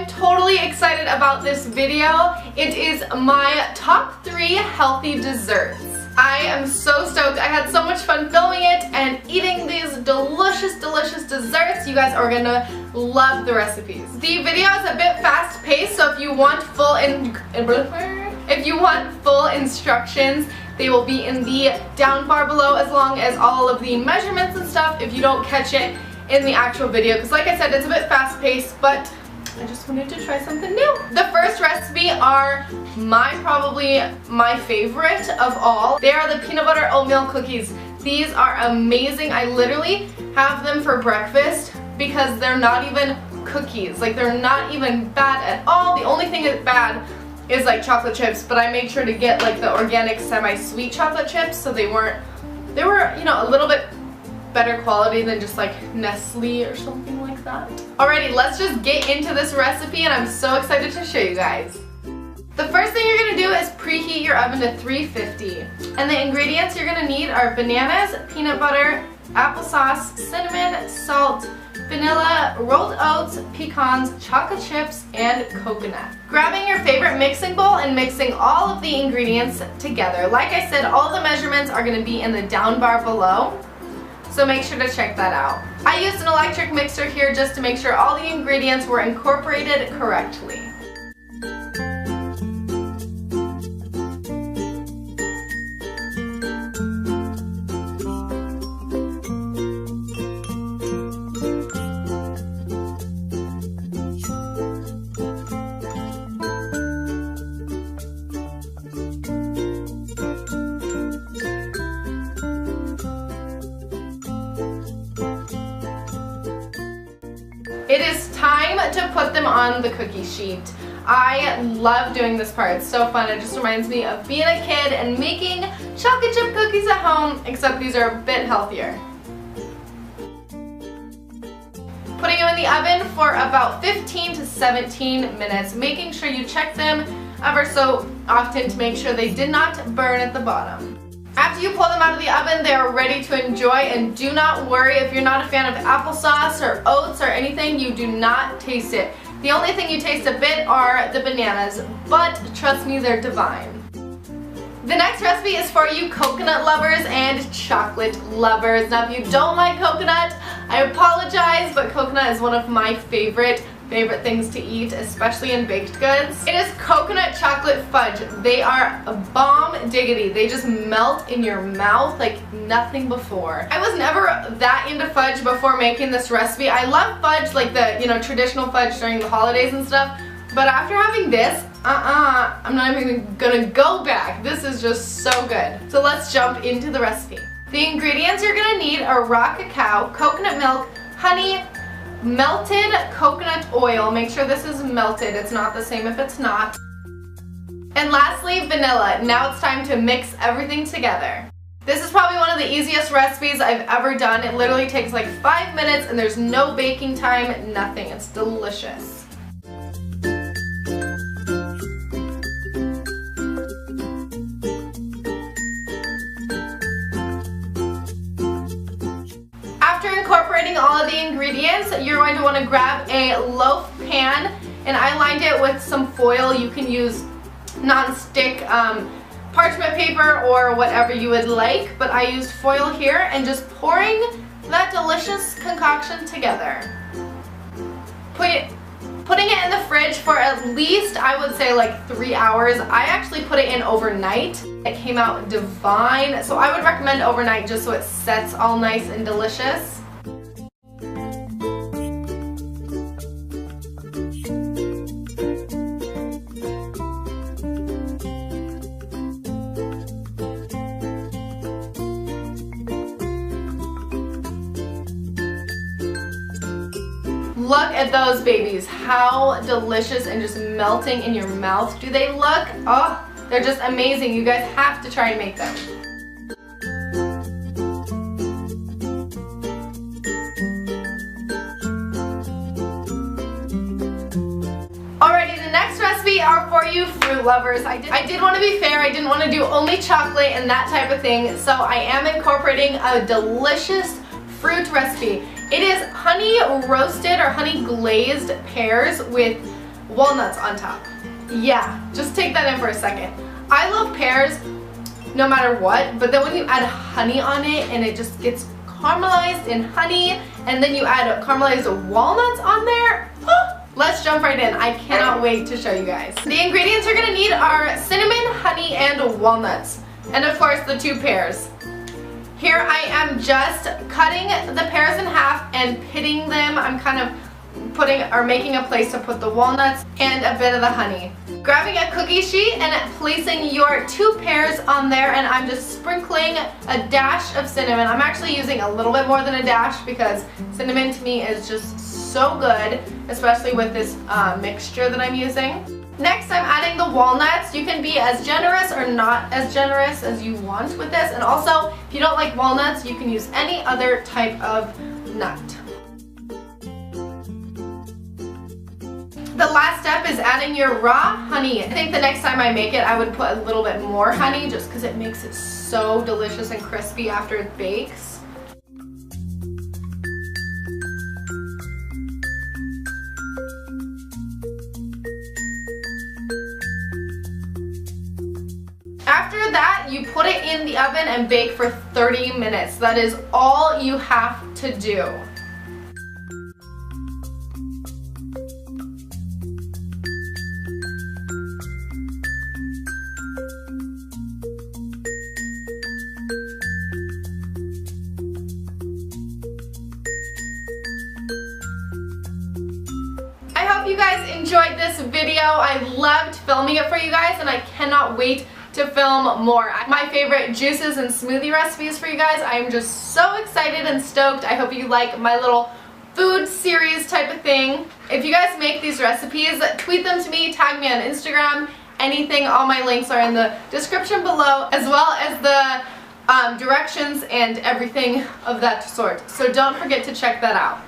am totally excited about this video. It is my top 3 healthy desserts. I am so stoked. I had so much fun filming it and eating these delicious, delicious desserts. You guys are gonna love the recipes. The video is a bit fast paced, so if you want full instructions, they will be in the down bar below, as long as all of the measurements and stuff if you don't catch it in the actual video, because like I said, it's a bit fast paced, but I just wanted to try something new. The first recipe are probably my favorite of all. They are the peanut butter oatmeal cookies. These are amazing. I literally have them for breakfast because they're not even cookies. Like, they're not even bad at all. The only thing that's bad is like chocolate chips, but I made sure to get like the organic semi-sweet chocolate chips, so they were, you know, a little bit better quality than just like Nestle or something like that. Alrighty, let's just get into this recipe, and I'm so excited to show you guys. The first thing you're gonna do is preheat your oven to 350. And the ingredients you're gonna need are bananas, peanut butter, applesauce, cinnamon, salt, vanilla, rolled oats, pecans, chocolate chips, and coconut. Grabbing your favorite mixing bowl and mixing all of the ingredients together. Like I said, all the measurements are going to be in the down bar below, so make sure to check that out. I used an electric mixer here just to make sure all the ingredients were incorporated correctly. It is time to put them on the cookie sheet. I love doing this part. It's so fun. It just reminds me of being a kid and making chocolate chip cookies at home, except these are a bit healthier. Putting them in the oven for about 15 to 17 minutes, making sure you check them ever so often to make sure they did not burn at the bottom. After you pull them out of the oven, they are ready to enjoy, and do not worry if you're not a fan of applesauce or oats or anything, you do not taste it. The only thing you taste a bit are the bananas, but trust me, they're divine. The next recipe is for you coconut lovers and chocolate lovers. Now, if you don't like coconut, I apologize, but coconut is one of my favorite things to eat, especially in baked goods. It is coconut chocolate fudge. They are a bomb diggity. They just melt in your mouth like nothing before. I was never that into fudge before making this recipe. I love fudge, like the, you know, traditional fudge during the holidays and stuff, but after having this, I'm not even gonna go back. This is just so good. So let's jump into the recipe. The ingredients you're gonna need are raw cacao, coconut milk, honey, melted coconut oil. Make sure this is melted. It's not the same if it's not. And lastly, vanilla. Now it's time to mix everything together. This is probably one of the easiest recipes I've ever done. It literally takes like 5 minutes and there's no baking time, nothing. It's delicious. Incorporating all of the ingredients, you're going to want to grab a loaf pan, and I lined it with some foil. You can use non-stick parchment paper or whatever you would like, but I used foil here, and just pouring that delicious concoction together. Putting it in the fridge for at least, I would say, like 3 hours. I actually put it in overnight. It came out divine, so I would recommend overnight just so it sets all nice and delicious. Look at those babies. How delicious and just melting in your mouth do they look? Oh, they're just amazing. You guys have to try and make them. Alrighty, the next recipe are for you fruit lovers. I did want to be fair. I didn't want to do only chocolate and that type of thing, so I am incorporating a delicious fruit recipe. It is honey roasted or honey glazed pears with walnuts on top. Yeah, just take that in for a second. I love pears no matter what, but then when you add honey on it and it just gets caramelized in honey, and then you add caramelized walnuts on there, let's jump right in. I cannot wait to show you guys. The ingredients you're gonna need are cinnamon, honey, and walnuts. And of course the 2 pears. Here I am just cutting the pears in half and pitting them. I'm kind of making a place to put the walnuts and a bit of the honey. Grabbing a cookie sheet and placing your 2 pears on there, and I'm just sprinkling a dash of cinnamon. I'm actually using a little bit more than a dash because cinnamon to me is just so good, especially with this mixture that I'm using. Next, I'm adding the walnuts. You can be as generous or not as generous as you want with this, and also if you don't like walnuts, you can use any other type of nut. The last step is adding your raw honey. I think the next time I make it, I would put a little bit more honey just because it makes it so delicious and crispy after it bakes. After that, you put it in the oven and bake for 30 minutes. That is all you have to do. I hope you guys enjoyed this video. I loved filming it for you guys, and I cannot wait to film more. My favorite juices and smoothie recipes for you guys. I am just so excited and stoked. I hope you like my little food series type of thing. If you guys make these recipes, tweet them to me, tag me on Instagram, anything. All my links are in the description below, as well as the directions and everything of that sort. So don't forget to check that out.